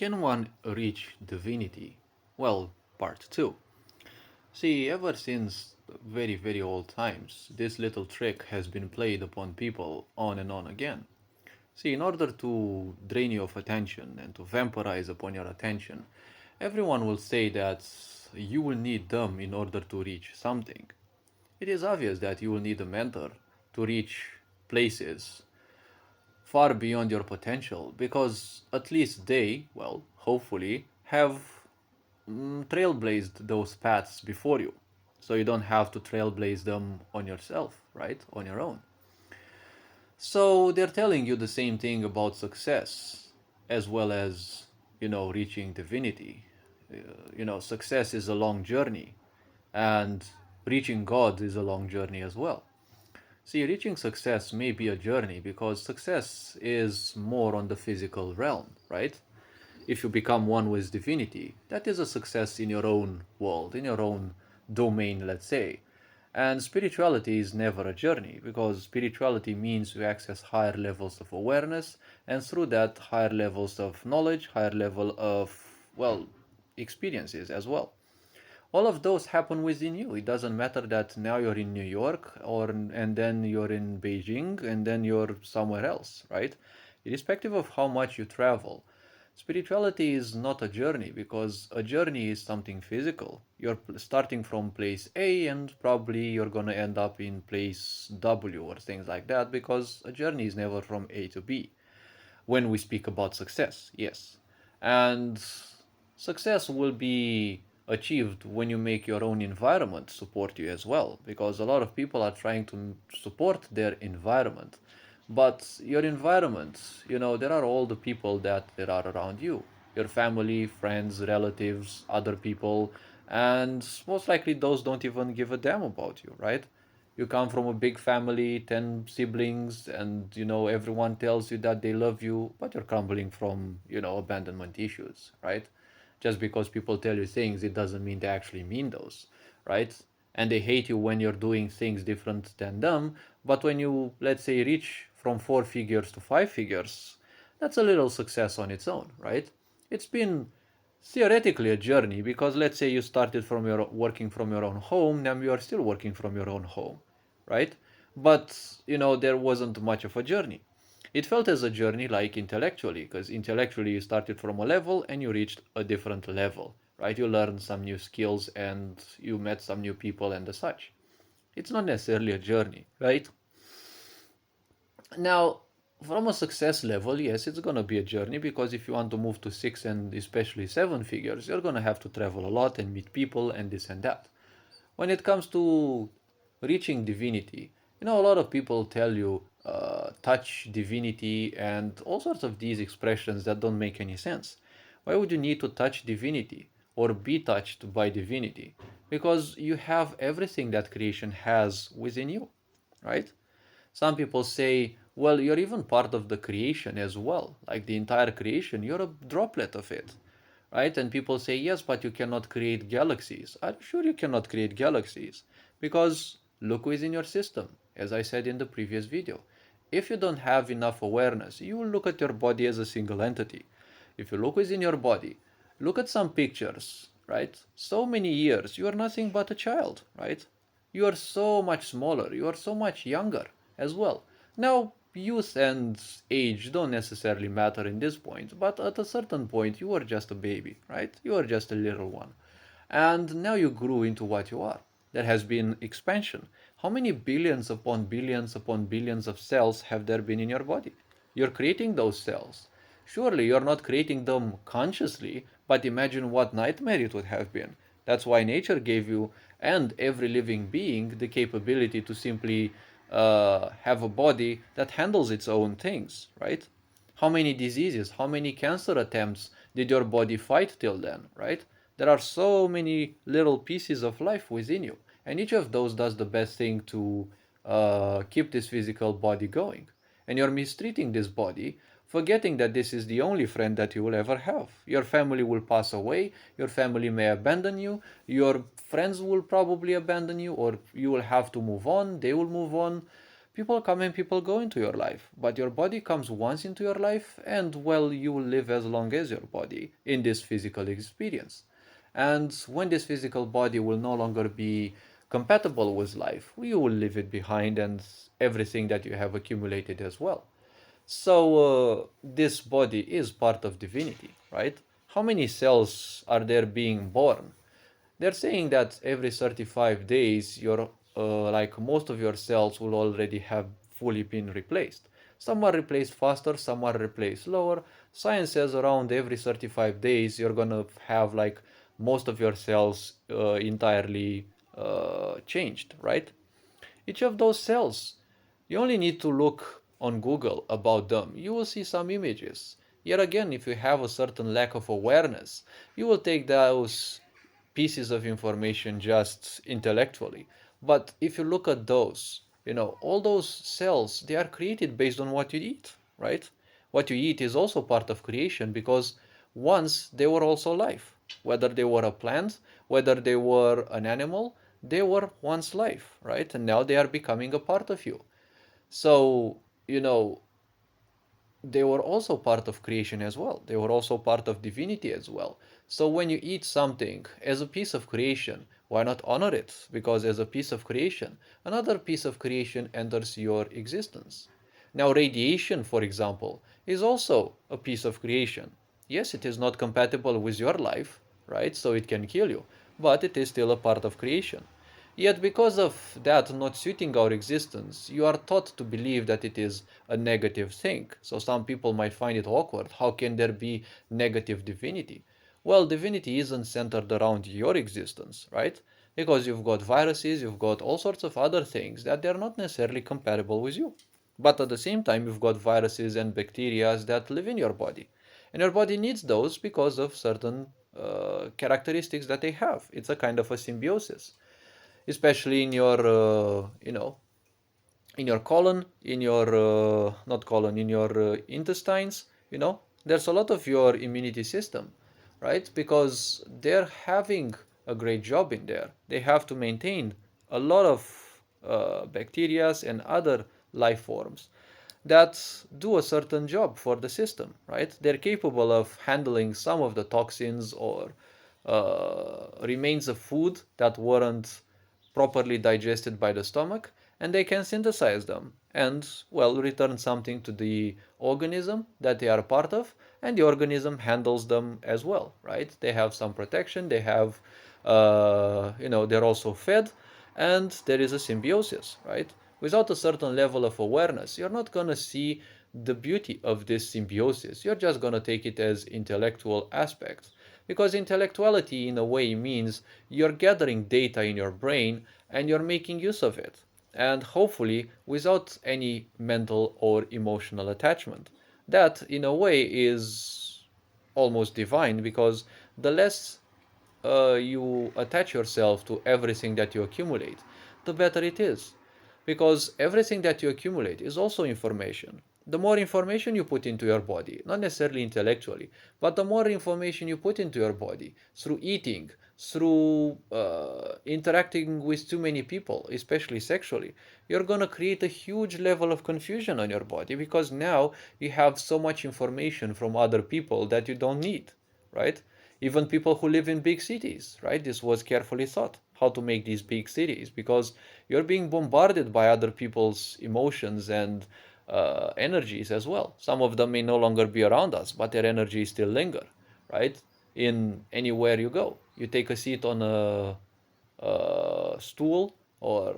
Can one reach divinity? Well, part 2. See, ever since very, very old times, this little trick has been played upon people on and on again. See, in order to drain you of attention and to vampirize upon your attention, everyone will say that you will need them in order to reach something. It is obvious that you will need a mentor to reach places far beyond your potential because at least they, well, hopefully, have trailblazed those paths before you. So you don't have to trailblaze them on yourself, right? On your own. So they're telling you the same thing about success as well as, reaching divinity. Success is a long journey and reaching God is a long journey as well. See, reaching success may be a journey because success is more on the physical realm, right? If you become one with divinity, that is a success in your own world, in your own domain, let's say. And spirituality is never a journey because spirituality means you access higher levels of awareness, and through that, higher levels of knowledge, higher level of, well, experiences as well. All of those happen within you. It doesn't matter that now you're in New York or and then you're in Beijing and then you're somewhere else, right? Irrespective of how much you travel, spirituality is not a journey because a journey is something physical. You're starting from place A and probably you're going to end up in place W or things like that because a journey is never from A to B when we speak about success, yes. And success will be achieved when you make your own environment support you as well, because a lot of people are trying to support their environment. But your environment, there are all the people that there are around you, your family, friends, relatives, other people, and most likely those don't even give a damn about you, right? You come from a big family, 10 siblings, and everyone tells you that they love you, but you're crumbling from abandonment issues, right? Just because people tell you things, it doesn't mean they actually mean those, right? And they hate you when you're doing things different than them, but when you, let's say, reach from four figures to five figures, that's a little success on its own, right? It's been theoretically a journey because let's say you started from your working from your own home, now you are still working from your own home, right? But there wasn't much of a journey. It felt as a journey like intellectually, because intellectually you started from a level and you reached a different level, right? You learned some new skills and you met some new people and the such. It's not necessarily a journey, right? Now, from a success level, yes, it's going to be a journey because if you want to move to six and especially seven figures, you're going to have to travel a lot and meet people and this and that. When it comes to reaching divinity, a lot of people tell you touch divinity and all sorts of these expressions that don't make any sense. Why would you need to touch divinity or be touched by divinity? Because you have everything that creation has within you, right? Some people say, well, you're even part of the creation as well. Like the entire creation, you're a droplet of it, right? And people say, yes, but you cannot create galaxies. I'm sure you cannot create galaxies because look within your system, as I said in the previous video. If you don't have enough awareness, you will look at your body as a single entity. If you look within your body, look at some pictures, right? So many years, you are nothing but a child, right? You are so much smaller, you are so much younger as well. Now, youth and age don't necessarily matter in this point, but at a certain point, you are just a baby, right? You are just a little one. And now you grew into what you are. There has been expansion. How many billions upon billions of cells have there been in your body? You're creating those cells. Surely you're not creating them consciously, but imagine what nightmare it would have been. That's why nature gave you and every living being the capability to simply have a body that handles its own things, right? How many diseases, how many cancer attempts did your body fight till then, right? There are so many little pieces of life within you, and each of those does the best thing to keep this physical body going. And you're mistreating this body, forgetting that this is the only friend that you will ever have. Your family will pass away, your family may abandon you, your friends will probably abandon you, or you will have to move on, they will move on. People come and people go into your life, but your body comes once into your life, and well, you will live as long as your body in this physical experience. And when this physical body will no longer be compatible with life, you will leave it behind and everything that you have accumulated as well. So, this body is part of divinity, right? How many cells are there being born? They're saying that every 35 days, your like most of your cells will already have fully been replaced. Some are replaced faster, some are replaced slower. Science says around every 35 days, you're gonna have like most of your cells entirely changed, right? Each of those cells, you only need to look on Google about them. You will see some images. Yet again, if you have a certain lack of awareness, you will take those pieces of information just intellectually. But if you look at those, all those cells, they are created based on what you eat, right? What you eat is also part of creation because once they were also life. Whether they were a plant, whether they were an animal, they were once life, right? And now they are becoming a part of you. So, you know, they were also part of creation as well. They were also part of divinity as well. So when you eat something as a piece of creation, why not honor it? Because as a piece of creation, another piece of creation enters your existence. Now, radiation, for example, is also a piece of creation. Yes, it is not compatible with your life, right? So it can kill you, but it is still a part of creation. Yet, because of that not suiting our existence, you are taught to believe that it is a negative thing. So, some people might find it awkward. How can there be negative divinity? Well, divinity isn't centered around your existence, right? Because you've got viruses, you've got all sorts of other things that they're not necessarily compatible with you. But at the same time, you've got viruses and bacteria that live in your body. And your body needs those because of certain characteristics that they have. It's a kind of a symbiosis, especially in your in your colon, in your not colon, in your intestines. There's a lot of your immunity system, right? Because they're having a great job in there. They have to maintain a lot of bacteria and other life forms that do a certain job for the system, right? They're capable of handling some of the toxins or remains of food that weren't properly digested by the stomach, and they can synthesize them and, well, return something to the organism that they are part of, and the organism handles them as well, right? They have some protection, they have, they're also fed, and there is a symbiosis, right? Without a certain level of awareness, you're not going to see the beauty of this symbiosis. You're just going to take it as intellectual aspects. Because intellectuality, in a way, means you're gathering data in your brain and you're making use of it. And hopefully, without any mental or emotional attachment. That, in a way, is almost divine because the less you attach yourself to everything that you accumulate, the better it is. Because everything that you accumulate is also information. The more information you put into your body, not necessarily intellectually, but the more information you put into your body through eating, through interacting with too many people, especially sexually, you're going to create a huge level of confusion on your body because now you have so much information from other people that you don't need, right? Even people who live in big cities, right? This was carefully thought how to make these big cities because you're being bombarded by other people's emotions and energies as well. Some of them may no longer be around us, but their energies still linger, right? In anywhere you go, you take a seat on a stool or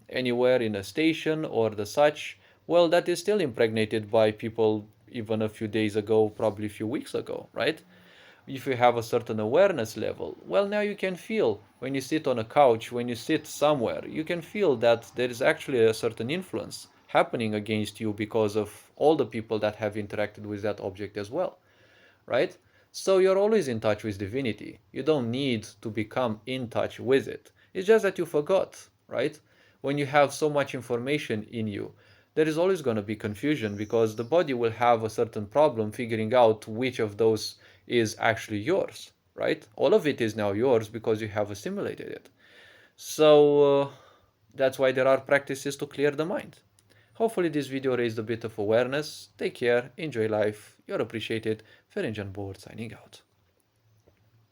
anywhere in a station or the such. Well, that is still impregnated by people even a few days ago, probably a few weeks ago, right? If you have a certain awareness level, well, now you can feel when you sit on a couch, when you sit somewhere, you can feel that there is actually a certain influence happening against you because of all the people that have interacted with that object as well, right? So you're always in touch with divinity. You don't need to become in touch with it. It's just that you forgot, right? When you have so much information in you, there is always going to be confusion because the body will have a certain problem figuring out which of those is actually yours, right? All of it is now yours because you have assimilated it. So That's why there are practices to clear the mind. Hopefully this video raised a bit of awareness. Take care, enjoy life, you're appreciated. Ferenc Board signing out.